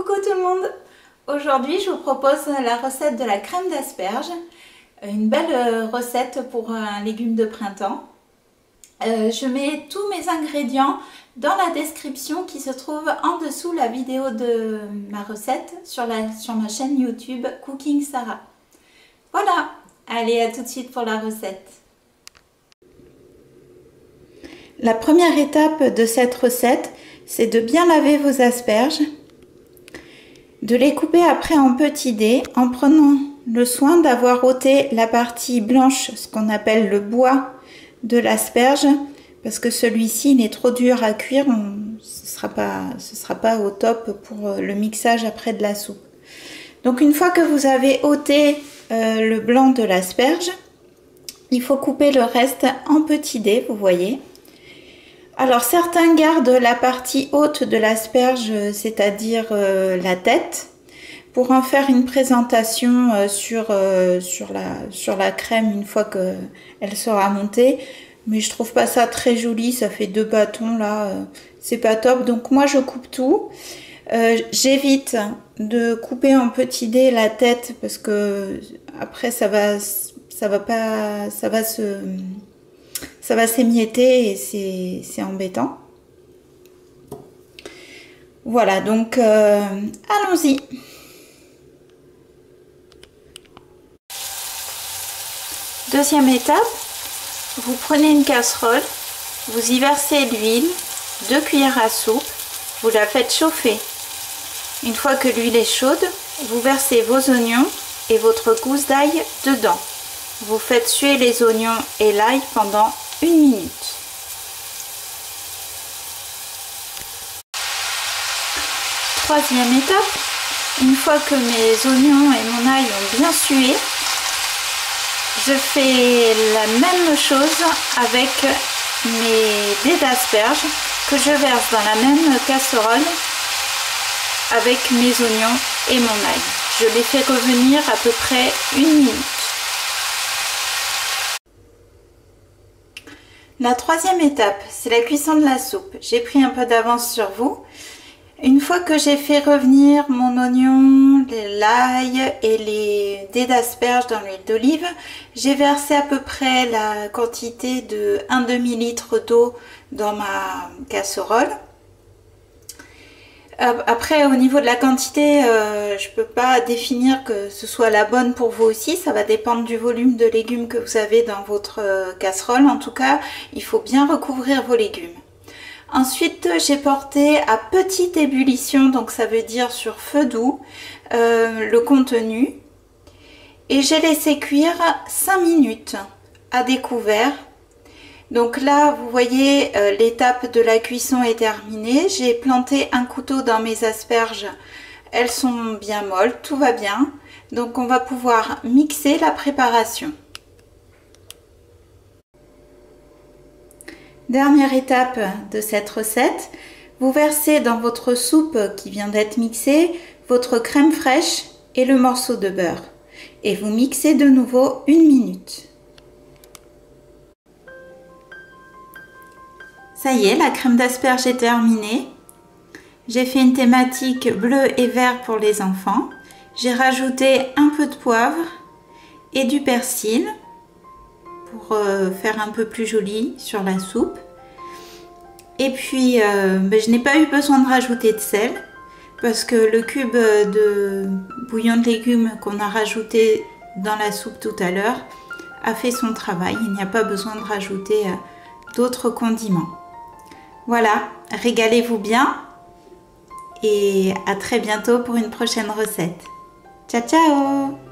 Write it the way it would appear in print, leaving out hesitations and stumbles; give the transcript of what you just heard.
Coucou tout le monde! Aujourd'hui je vous propose la recette de la crème d'asperges, une belle recette pour un légume de printemps. Je mets tous mes ingrédients dans la description qui se trouve en dessous la vidéo de ma recette sur ma chaîne YouTube Cooking Sarah. Voilà, allez à tout de suite pour la recette. La première étape de cette recette, c'est de bien laver vos asperges, de les couper après en petits dés en prenant le soin d'avoir ôté la partie blanche, ce qu'on appelle le bois de l'asperge, parce que celui-ci il est trop dur à cuire, ce sera pas au top pour le mixage après de la soupe. Donc une fois que vous avez ôté le blanc de l'asperge, il faut couper le reste en petits dés, vous voyez. Alors certains gardent la partie haute de l'asperge, c'est-à-dire la tête, pour en faire une présentation sur la crème une fois qu'elle sera montée. Mais je trouve pas ça très joli, ça fait deux bâtons là, c'est pas top. Donc moi je coupe tout. J'évite de couper en petits dés la tête parce que après ça va s'émietter et c'est embêtant. Voilà, donc allons-y. Deuxième étape, vous prenez une casserole, vous y versez l'huile, 2 cuillères à soupe, vous la faites chauffer. Une fois que l'huile est chaude, vous versez vos oignons et votre gousse d'ail dedans. Vous faites suer les oignons et l'ail pendant 1 minute. Troisième étape, une fois que mes oignons et mon ail ont bien sué, je fais la même chose avec mes dés d'asperges que je verse dans la même casserole avec mes oignons et mon ail. Je les fais revenir à peu près 1 minute. La troisième étape, c'est la cuisson de la soupe. J'ai pris un peu d'avance sur vous. Une fois que j'ai fait revenir mon oignon, l'ail et les dés d'asperges dans l'huile d'olive, j'ai versé à peu près la quantité de 1 demi-litre d'eau dans ma casserole. Après, au niveau de la quantité, je peux pas définir que ce soit la bonne pour vous aussi. Ça va dépendre du volume de légumes que vous avez dans votre casserole. En tout cas, il faut bien recouvrir vos légumes. Ensuite, j'ai porté à petite ébullition, donc ça veut dire sur feu doux, le contenu. Et j'ai laissé cuire 5 minutes à découvert. Donc là, vous voyez, l'étape de la cuisson est terminée. J'ai planté un couteau dans mes asperges. Elles sont bien molles, tout va bien. Donc on va pouvoir mixer la préparation. Dernière étape de cette recette, vous versez dans votre soupe qui vient d'être mixée votre crème fraîche et le morceau de beurre. Et vous mixez de nouveau 1 minute. Ça y est, la crème d'asperges est terminée. J'ai fait une thématique bleu et vert pour les enfants. J'ai rajouté un peu de poivre et du persil pour faire un peu plus joli sur la soupe. Et puis, je n'ai pas eu besoin de rajouter de sel parce que le cube de bouillon de légumes qu'on a rajouté dans la soupe tout à l'heure a fait son travail. Il n'y a pas besoin de rajouter d'autres condiments. Voilà, régalez-vous bien et à très bientôt pour une prochaine recette. Ciao, ciao!